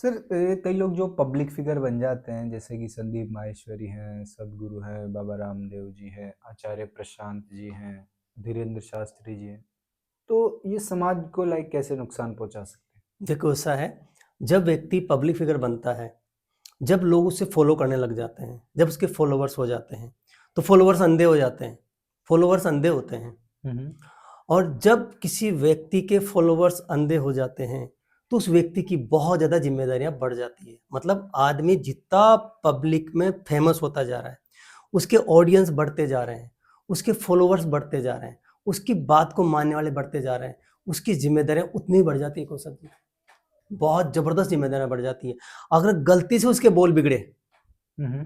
Sir कई लोग जो पब्लिक फिगर बन जाते हैं जैसे कि संदीप माहेश्वरी हैं, सदगुरु हैं, बाबा रामदेव जी हैं, आचार्य प्रशांत जी हैं, धीरेन्द्र शास्त्री जी हैं, तो ये समाज को लाइक कैसे नुकसान पहुंचा सकते हैं? देखो ऐसा है, जब व्यक्ति पब्लिक फिगर बनता है, जब लोग उसे फॉलो करने लग जाते हैं, जब उसके फॉलोवर्स हो जाते हैं, तो फॉलोवर्स अंधे हो जाते हैं। फॉलोवर्स अंधे होते हैं। हम्म। और जब किसी व्यक्ति के फॉलोवर्स अंधे हो जाते हैं, तो उस व्यक्ति की बहुत ज़्यादा जिम्मेदारियां बढ़ जाती है। मतलब आदमी जितना पब्लिक में फेमस होता जा रहा है, उसके ऑडियंस बढ़ते जा रहे हैं, उसके फॉलोवर्स बढ़ते जा रहे हैं, उसकी बात को मानने वाले बढ़ते जा रहे हैं, उसकी जिम्मेदारियां उतनी ही बढ़ जाती है। कौशल जी, बहुत जबरदस्त जिम्मेदारियां बढ़ जाती है। अगर गलती से उसके बोल बिगड़े हम्म।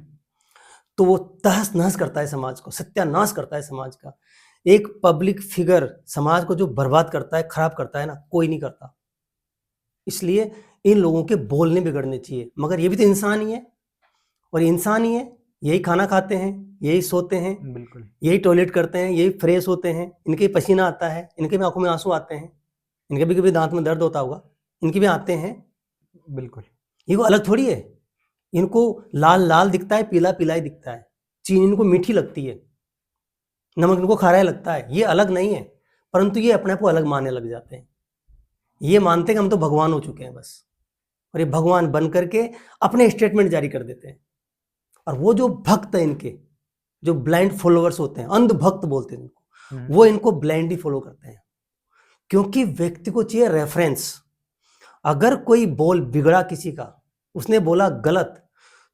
तो वो तहस नहस करता है समाज को, सत्यानाश करता है समाज का। एक पब्लिक फिगर समाज को जो बर्बाद करता है, खराब करता है ना, कोई नहीं करता। इसलिए इन लोगों के बोलने बिगड़ने चाहिए। मगर ये भी तो इंसान ही है, और इंसान ही है, यही खाना खाते हैं, यही सोते हैं, बिल्कुल। यही टॉयलेट करते हैं, यही फ्रेश होते हैं, इनके पसीना आता है, इनके भी आंखों में आंसू आते हैं, इनके भी कभी दांत में दर्द होता होगा, इनके भी आते हैं। बिल्कुल। ये को अलग थोड़ी है। इनको लाल लाल दिखता है, पीला पीला ही दिखता है। चीनी इनको मीठी लगती है, नमक इनको खारा ही लगता है। ये अलग नहीं है, परंतु ये अपने आप को अलग मानने लग जाते हैं। ये मानते हैं कि हम तो भगवान हो चुके हैं बस, और ये भगवान बन करके अपने स्टेटमेंट जारी कर देते हैं। और वो जो भक्त है इनके, जो ब्लाइंड फॉलोअर्स होते हैं, अंध भक्त बोलते हैं इनको, वो इनको ब्लाइंडली फॉलो करते हैं। क्योंकि व्यक्ति को चाहिए रेफरेंस। अगर कोई बोल बिगड़ा किसी का, उसने बोला गलत,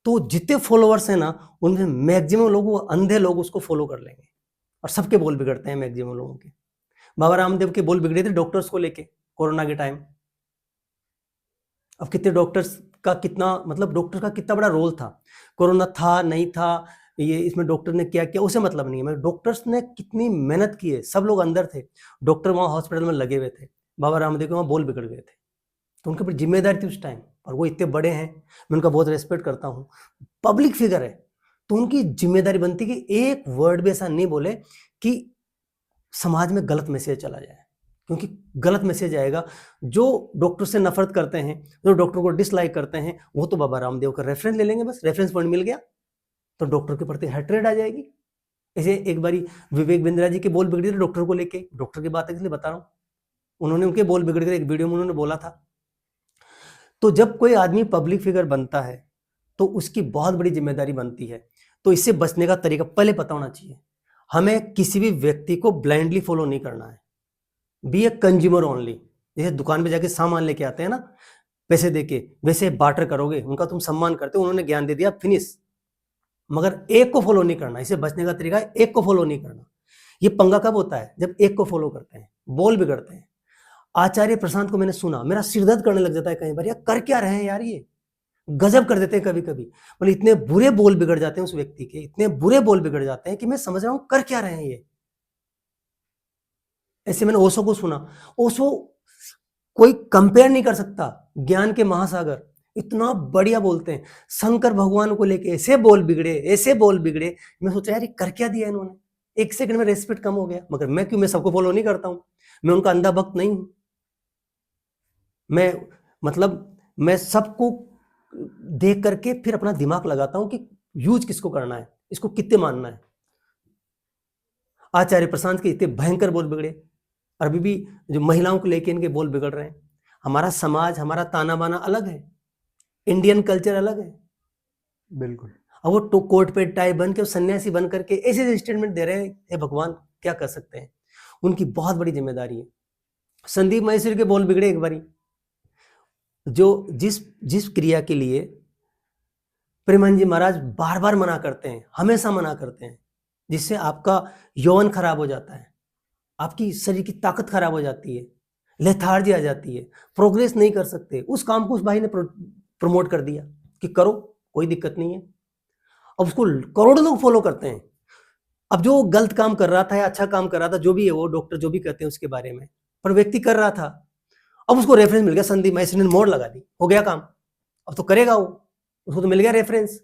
तो जितने फॉलोअर्स हैं ना, उनमें मैक्सिमम लोग, वो अंधे लोग उसको फॉलो कर लेंगे। और सबके बोल बिगड़ते हैं मैक्सिमम लोगों के। बाबा रामदेव के बोल बिगड़े थे डॉक्टर्स को लेके कोरोना के टाइम। अब कितने डॉक्टर्स का कितना, मतलब डॉक्टर का कितना बड़ा रोल था। कोरोना था नहीं था, ये इसमें डॉक्टर ने क्या किया उसे मतलब नहीं है, मगर डॉक्टर्स ने कितनी मेहनत की है। सब लोग अंदर थे, डॉक्टर वहाँ हॉस्पिटल में लगे हुए थे। बाबा रामदेव के वहाँ बोल बिगड़ गए थे, तो उनके ऊपर जिम्मेदारी थी उस टाइम। और वो इतने बड़े हैं, मैं उनका बहुत रेस्पेक्ट करता हूँ, पब्लिक फिगर है, तो उनकी जिम्मेदारी बनती कि एक वर्ड भी ऐसा नहीं बोले कि समाज में गलत मैसेज चला जाए। क्योंकि गलत मैसेज आएगा, जो डॉक्टर से नफरत करते हैं, जो डॉक्टर को डिसलाइक करते हैं, वो तो बाबा रामदेव का रेफरेंस ले लेंगे, बस रेफरेंस पॉइंट मिल गया तो डॉक्टर के प्रति हेट्रेड आ जाएगी। ऐसे एक बारी विवेक बिंद्रा जी के बोल बिगड़े थे डॉक्टर को लेके, डॉक्टर की बात है इसलिए बता रहा हूँ, उन्होंने उनके बोल बिगड़ गए, एक वीडियो में उन्होंने बोला था। तो जब कोई आदमी पब्लिक फिगर बनता है, तो उसकी बहुत बड़ी जिम्मेदारी बनती है। तो इससे बचने का तरीका पहले पता होना चाहिए। हमें किसी भी व्यक्ति को ब्लाइंडली फॉलो नहीं करना है। Be a consumer only. जैसे दुकान पे जाके सामान लेके आते हैं ना, पैसे देके, वैसे बार्टर करोगे, उनका तुम सम्मान करते हो, उन्होंने ज्ञान दे दिया, फिनिश। मगर एक को फॉलो नहीं करना। इसे बचने का तरीका है एक को फॉलो नहीं करना। ये पंगा कब होता है? जब एक को फॉलो करते हैं, बोल बिगड़ते हैं। आचार्य प्रशांत को मैंने सुना, मेरा सिर दर्द करने लग जाता है कई बार, यार कर क्या रहे हैं यार, ये गजब कर देते हैं कभी कभी। मतलब इतने बुरे बोल बिगड़ जाते हैं उस व्यक्ति के, इतने बुरे बोल बिगड़ जाते हैं कि मैं समझ रहा हूं कर क्या रहे हैं ये। ऐसे मैंने ओशो को सुना। ओशो कोई कंपेयर नहीं कर सकता, ज्ञान के महासागर, इतना बढ़िया बोलते हैं। शंकर भगवान को लेके ऐसे बोल बिगड़े, ऐसे बोल बिगड़े, मैं सोचा यार ये कर क्या दिया इन्होंने। एक सेकंड में रेस्पेक्ट कम हो गया। मगर मैं क्यों, मैं सबको फॉलो नहीं करता हूं, मैं उनका अंधा भक्त नहीं हूं। मैं, मतलब मैं सबको देख करके फिर अपना दिमाग लगाता हूं कि यूज किसको करना है, इसको कितने मानना है। आचार्य प्रशांत के इतने भयंकर बोल बिगड़े, और अभी भी जो महिलाओं को लेके इनके बोल बिगड़ रहे हैं। हमारा समाज, हमारा ताना बाना अलग है, इंडियन कल्चर अलग है। बिल्कुल। अब वो तो कोट पे टाई बन के, सन्यासी बन करके ऐसे स्टेटमेंट दे रहे हैं, हे भगवान क्या कर सकते हैं। उनकी बहुत बड़ी जिम्मेदारी है। संदीप महेश्वरी के बोल बिगड़े एक बारी, जो जिस जिस क्रिया के लिए प्रेमानंद जी महाराज बार बार मना करते हैं, हमेशा मना करते हैं, जिससे आपका यौवन खराब हो जाता है, आपकी शरीर की ताकत खराब हो जाती है, लेथार्जी आ जाती है, प्रोग्रेस नहीं कर सकते, उस काम को उस भाई ने प्रमोट कर दिया कि करो, कोई दिक्कत नहीं है। अब उसको करोड़ों लोग फॉलो करते हैं। अब जो गलत काम कर रहा था या अच्छा काम कर रहा था, जो भी है वो डॉक्टर जो भी कहते हैं उसके बारे में, पर व्यक्ति कर रहा था, अब उसको रेफरेंस मिल गया, संदीप महेश्वरी ने मोड़ लगा दी, हो गया काम, अब तो करेगा वो, उसको तो मिल गया रेफरेंस।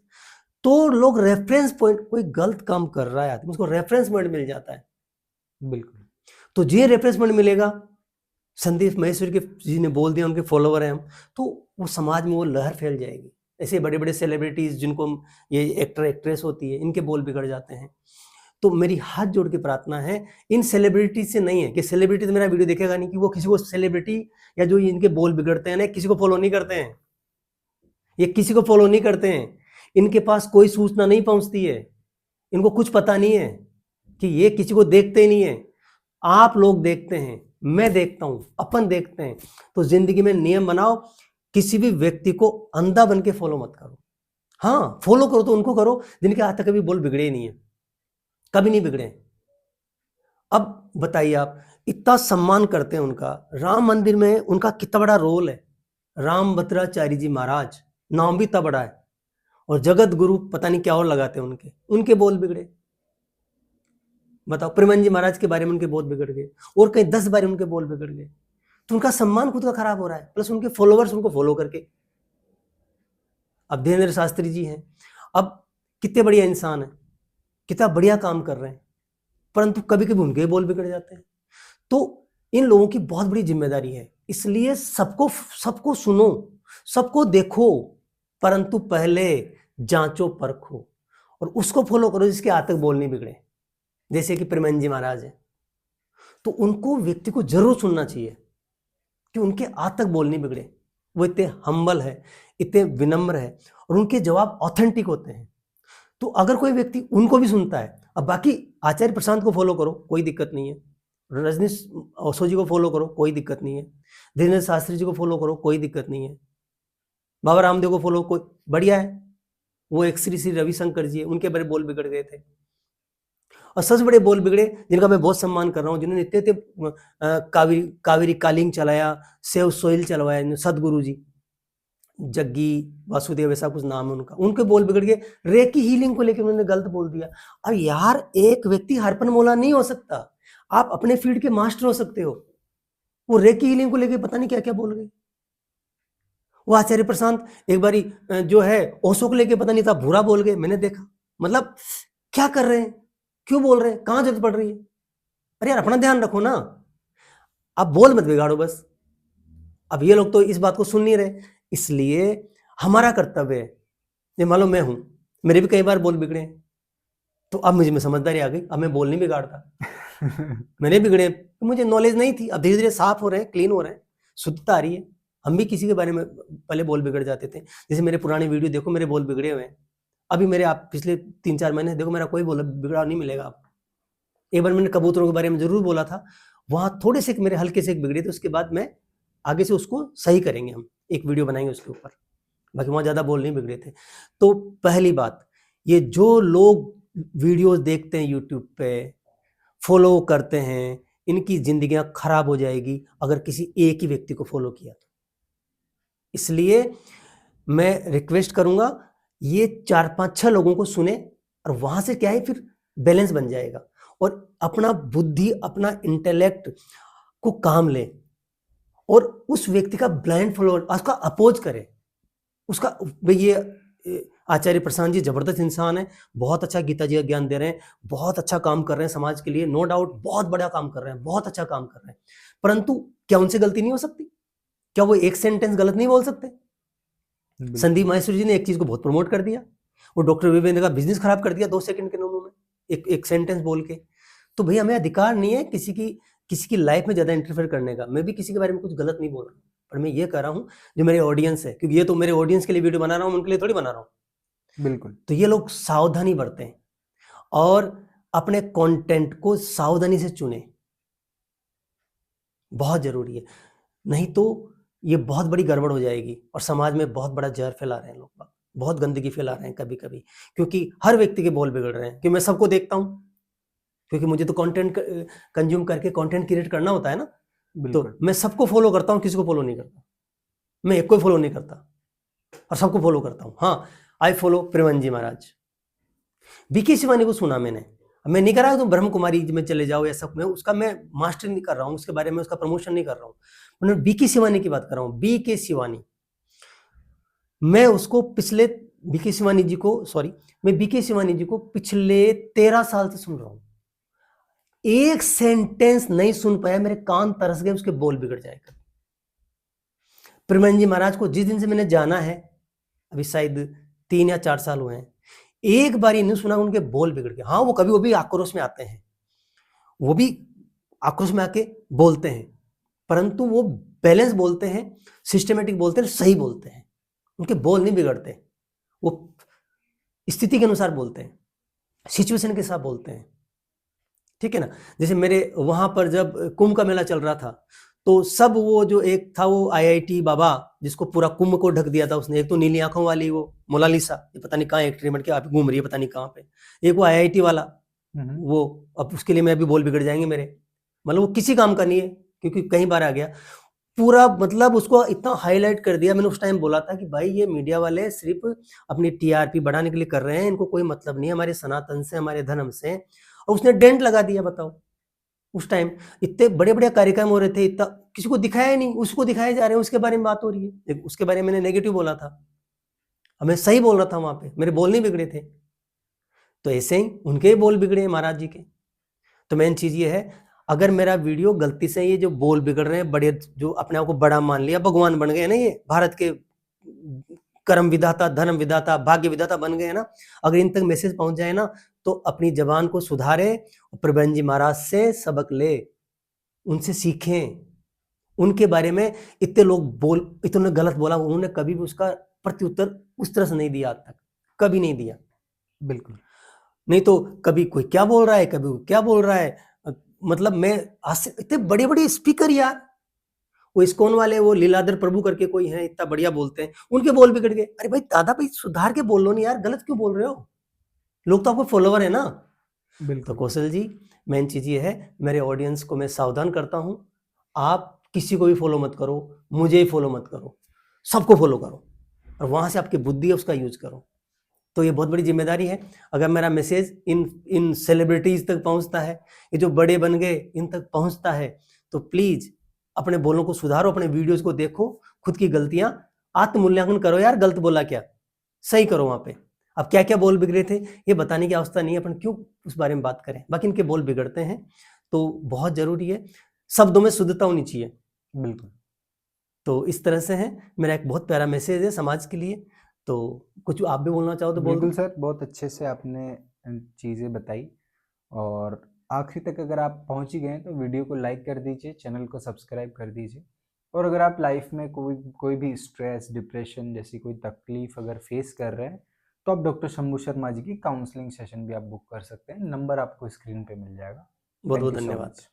तो लोग रेफरेंस पॉइंट, कोई गलत काम कर रहा है आदमी, उसको रेफरेंस पॉइंट मिल जाता है। बिल्कुल। तो ये रेफरेंस पॉइंट मिलेगा, संदीप महेश्वरी के जी ने बोल दिया, उनके फॉलोवर हैं हम, तो वो समाज में वो लहर फैल जाएगी। ऐसे बड़े बड़े सेलिब्रिटीज जिनको ये एक्टर एक्ट्रेस होती है, इनके बोल बिगड़ जाते हैं। तो मेरी हाथ जोड़ के प्रार्थना है, इन सेलिब्रिटी से नहीं है कि सेलिब्रिटी तो मेरा वीडियो देखेगा नहीं, कि वो किसी को सेलिब्रिटी या जो इनके बोल बिगड़ते हैं ना, किसी को फॉलो नहीं करते हैं, ये किसी को फॉलो नहीं करते हैं, इनके पास कोई सूचना नहीं पहुंचती है, इनको कुछ पता नहीं है कि ये किसी को देखते ही नहीं है। आप लोग देखते हैं, मैं देखता हूं, अपन देखते हैं। तो जिंदगी में नियम बनाओ, किसी भी व्यक्ति को अंधा बन के फॉलो मत करो। हाँ, फॉलो करो तो उनको करो जिनके आज तक कभी बोल बिगड़े ही नहीं है, कभी नहीं बिगड़े। अब बताइए, आप इतना सम्मान करते हैं उनका, राम मंदिर में उनका कितना बड़ा रोल है। राम भद्राचार्य जी महाराज, नाम भी इतना बड़ा है, और जगत गुरु पता नहीं क्या और लगाते हैं उनके बोल बिगड़े। बताओ, प्रेमन जी महाराज के बारे में उनके बोल बिगड़ गए, और कहीं 10 बार उनके बोल बिगड़ गए। तो उनका सम्मान खुद का खराब हो रहा है, प्लस उनके फॉलोवर्स उनको फॉलो करके। अब धीरेन्द्र शास्त्री जी हैं, अब कितने बढ़िया इंसान है, कितना बढ़िया काम कर रहे हैं, परंतु कभी कभी उनके बोल बिगड़ जाते हैं। तो इन लोगों की बहुत बड़ी जिम्मेदारी है, इसलिए सबको सुनो, सबको देखो, परंतु पहले जांचो परखो और उसको फॉलो करो जिसके आज तक बोल नहीं बिगड़े। जैसे कि प्रेमन जी महाराज है, तो उनको व्यक्ति को जरूर सुनना चाहिए कि उनके आज तक बोल नहीं बिगड़े, वो इतने हम्बल है, इतने विनम्र है, और उनके जवाब ऑथेंटिक होते हैं। तो अगर कोई व्यक्ति उनको भी सुनता है, अब बाकी आचार्य प्रशांत को फॉलो करो, कोई दिक्कत नहीं है, रजनीश ओसो जी को फॉलो करो, कोई दिक्कत नहीं है, धीरेन्द्र शास्त्री जी को फॉलो करो, कोई दिक्कत नहीं है, बाबा रामदेव को फॉलो, कोई बढ़िया है। वो एक श्री श्री रविशंकर जी है, उनके बड़े बोल बिगड़ गए थे, और सबसे बड़े बोल बिगड़े जिनका मैं बहुत सम्मान कर रहा हूँ, जिन्होंने इतने कावेरी कालिंग चलाया, सेव सोइल चलवाया, सदगुरु जी, जग्गी वासुदेव ऐसा कुछ नाम है उनका, उनके बोल बिगड़ गए। रेकी हीलिंग को लेकर उन्होंने गलत बोल दिया। अब यार, एक व्यक्ति हरपन मौला नहीं हो सकता, आप अपने फील्ड के मास्टर हो सकते हो। वो रेकी हीलिंग को लेकर पता नहीं क्या क्या बोल गए। वो आचार्य प्रशांत एक बारी जो है ओशो को लेकर पता नहीं था बुरा बोल गए, मैंने देखा। मतलब क्या कर रहे हैं, क्यों बोल रहे हैं, कहां जरूरत पड़ रही है? अरे यार, अपना ध्यान रखो ना, आप बोल मत बिगाड़ो बस। अब ये लोग तो इस बात को सुन नहीं रहे, इसलिए हमारा कर्तव्य है, ये मान लो मैं हूं, मेरे भी कई बार बोल बिगड़े, तो अब मुझे में समझदारी आ गई, अब मैं बोल नहीं बिगाड़ता। मैंने बिगड़े, मुझे नॉलेज नहीं थी, अब धीरे धीरे साफ हो रहे हैं, क्लीन हो रहे हैं, शुद्धता आ रही है। हम भी किसी के बारे में पहले बोल बिगड़ जाते थे, जैसे मेरे पुराने वीडियो देखो, मेरे बोल बिगड़े हुए हैं। अभी मेरे आप पिछले 3-4 महीने देखो, मेरा कोई बोल बिगड़ा नहीं मिलेगा आपको। एक बार मैंने कबूतरों के बारे में जरूर बोला था, वहां थोड़े से मेरे हल्के से बिगड़े थे, उसके बाद मैं आगे से उसको सही करेंगे, हम एक वीडियो बनाएंगे उसके ऊपर, बाकी वहां ज्यादा बोल नहीं बिगड़े थे। तो पहली बात, ये जो लोग वीडियोस देखते हैं यूट्यूब पे, फॉलो करते हैं, इनकी जिंदगियां खराब हो जाएगी अगर किसी एक ही व्यक्ति को फॉलो किया तो। इसलिए मैं रिक्वेस्ट करूंगा, ये 4-5-6 लोगों को सुने, और वहां से क्या है, फिर बैलेंस बन जाएगा, और अपना बुद्धि, अपना इंटेलेक्ट को काम ले, और उस व्यक्ति का ब्लाइंड फॉलोअर, उसका अपोज करे, उसका भाई ये आचार्य प्रशांत जी जबरदस्त इंसान है, बहुत अच्छा गीता जी का ज्ञान दे रहे हैं, बहुत अच्छा काम कर रहे हैं समाज के लिए, नो डाउट बहुत बड़ा काम कर रहे हैं, बहुत अच्छा काम कर रहे हैं, परंतु क्या उनसे गलती नहीं हो सकती? क्या वो एक सेंटेंस गलत नहीं बोल सकते? संदीप माहेश्वरी जी ने एक चीज को बहुत प्रमोट कर दिया, वो डॉक्टर विवेंद्र का बिजनेस खराब कर दिया 2 सेकंड के नोनों में, एक सेंटेंस बोल के। तो भैया, हमें अधिकार नहीं है किसी की लाइफ में ज्यादा इंटरफेयर करने का। मैं भी किसी के बारे में कुछ गलत नहीं बोल रहा, पर मैं ये कर रहा हूँ जो मेरे ऑडियंस है, क्योंकि ये तो मेरे ऑडियंस के लिए वीडियो बना रहा हूँ, उनके लिए थोड़ी बना रहा हूँ। बिल्कुल। तो ये लोग सावधानी बरतें और अपने कंटेंट को सावधानी से चुने, बहुत जरूरी है, नहीं तो ये बहुत बड़ी गड़बड़ हो जाएगी, और समाज में बहुत बड़ा जहर फैला रहे हैं लोग, बहुत गंदगी फैला रहे हैं कभी कभी, क्योंकि हर व्यक्ति के बोल बिगड़ रहे हैं, कि मैं सबको देखता हूं, क्योंकि मुझे तो कंटेंट कंज्यूम करके कंटेंट क्रिएट करना होता है ना, तो मैं सबको फॉलो करता हूं, किसी को फॉलो नहीं करता, मैं एक को फॉलो नहीं करता और सबको फॉलो करता हूं। हाँ, I follow Preman ji Maharaj, BK Shivani को सुना मैंने, मैं नहीं कर रहा हूं तो ब्रह्म कुमारी में चले जाओ, ऐसा मैं उसका मैं मास्टर नहीं कर रहा हूं, उसके बारे में उसका प्रमोशन नहीं कर रहा हूं, मैं बीके शिवानी की बात कर रहा हूं। बीके शिवानी, मैं उसको पिछले बीके शिवानी जी को, सॉरी, मैं बीके शिवानी जी को पिछले 13 साल से सुन रहा हूं। एक सेंटेंस नहीं सुन पाया, मेरे कान तरस गए, उसके बोल बिगड़ जाएगा। प्रेमानंद जी महाराज को जिस दिन से मैंने जाना है, अभी शायद 3 या 4 साल हुए हैं, एक बार ही नहीं सुना उनके बोल बिगड़ गए। हाँ, वो भी आक्रोश में आते हैं, वो भी आक्रोश में आके बोलते हैं, परंतु वो बैलेंस बोलते हैं, सिस्टमेटिक बोलते हैं, सही बोलते हैं, उनके बोल नहीं बिगड़ते, वो स्थिति के अनुसार बोलते हैं, सिचुएशन के साथ बोलते हैं, ठीक है ना। जैसे मेरे वहां पर जब कुंभ का मेला चल रहा था, तो सब वो जो एक था वो आईआईटी बाबा, जिसको पूरा कुंभ को ढक दिया था उसने, एक तो नीली आंखों वाली वो मोनालिसा, ये पता नहीं कहाँ एक्सपेरिमेंट के आप घूम रही है पता नहीं कहाँ पे, एक वो आईआईटी वाला, वो अब उसके लिए मैं अभी बोल बिगड़ जाएंगे मेरे, मतलब वो किसी काम का नहीं है, क्योंकि कई बार आ गया पूरा, मतलब उसको इतना हाईलाइट कर दिया। मैंने उस टाइम बोला था कि भाई ये मीडिया वाले सिर्फ अपनी टीआरपी बढ़ाने के लिए कर रहे हैं, इनको कोई मतलब नहीं है हमारे सनातन से, हमारे धर्म से, और उसने डेंट लगा दिया। बताओ, उस टाइम इतने बड़े बड़े कार्यक्रम हो रहे थे, इतना किसी को दिखाया ही नहीं, उसको दिखाए जा रहे हैं, उसके बारे में बात हो रही है, उसके बारे में मैंने नेगेटिव बोला था, अब मैं सही बोल रहा था, वहां पे मेरे बोल नहीं बिगड़े थे। तो ऐसे ही उनके ही बोल बिगड़े महाराज जी के। तो मेन चीज ये है, अगर मेरा वीडियो गलती से, ये जो बोल बिगड़ रहे हैं, बड़े जो अपने आप को बड़ा मान लिया, भगवान बन गए ना, ये भारत के कर्म विधाता, धर्म विधाता, भाग्य विधाता बन गए ना, अगर इन तक मैसेज पहुंच जाए ना, तो अपनी जबान को सुधारे, प्रबंध जी महाराज से सबक ले, उनसे सीखें। उनके बारे में इतने लोग इतने गलत बोला, उन्होंने कभी भी उसका प्रत्युत्तर उस तरह से नहीं दिया आज तक, कभी नहीं दिया। बिल्कुल। नहीं तो कभी कोई क्या बोल रहा है, कभी कोई क्या बोल रहा है, मतलब मैं इतने बड़े बड़े स्पीकर यार, वो इस्कॉन वाले, वो लीलाधर प्रभु करके कोई है, इतना बढ़िया बोलते हैं, उनके बोल बिगड़ गए। अरे भाई दादा भाई, सुधार के बोल लो नहीं यार, गलत क्यों बोल रहे हो, लोग तो आपको फॉलोवर है ना। तो बिल्कुल। कौशल जी, मेन चीज ये है, मेरे ऑडियंस को मैं सावधान करता हूं, आप किसी को भी फॉलो मत करो, मुझे ही फॉलो मत करो, सबको फॉलो करो, और वहां से आपकी बुद्धि है उसका यूज करो। तो ये बहुत बड़ी जिम्मेदारी है। अगर मेरा मैसेज इन सेलिब्रिटीज तक पहुंचता है, ये जो बड़े बन गए इन तक पहुंचता है, तो प्लीज अपने बोलों को सुधारो, अपने वीडियोस को देखो, खुद की गलतियां आत्ममूल्यांकन करो यार, गलत बोला क्या, सही करो वहां पे। अब क्या क्या बोल बिगड़े थे ये बताने की अवस्था नहीं है, अपन क्यों उस बारे में बात करें, बाकी इनके बोल बिगड़ते हैं, तो बहुत जरूरी है, शब्दों में शुद्धता होनी चाहिए। बिल्कुल। तो इस तरह से है, मेरा एक बहुत प्यारा मैसेज है समाज के लिए। तो कुछ आप भी बोलना चाहो तो बोल बिल्कुल दो। सर, बहुत अच्छे से आपने चीज़ें बताई, और आखिरी तक अगर आप पहुंच ही गए हैं तो वीडियो को लाइक कर दीजिए, चैनल को सब्सक्राइब कर दीजिए, और अगर आप लाइफ में कोई कोई भी स्ट्रेस, डिप्रेशन जैसी कोई तकलीफ अगर फेस कर रहे हैं, तो आप डॉक्टर शंभू शर्मा जी की काउंसलिंग सेशन भी आप बुक कर सकते हैं, नंबर आपको स्क्रीन पे मिल जाएगा। बहुत थैंक बहुत यू सो धन्यवाद। मच।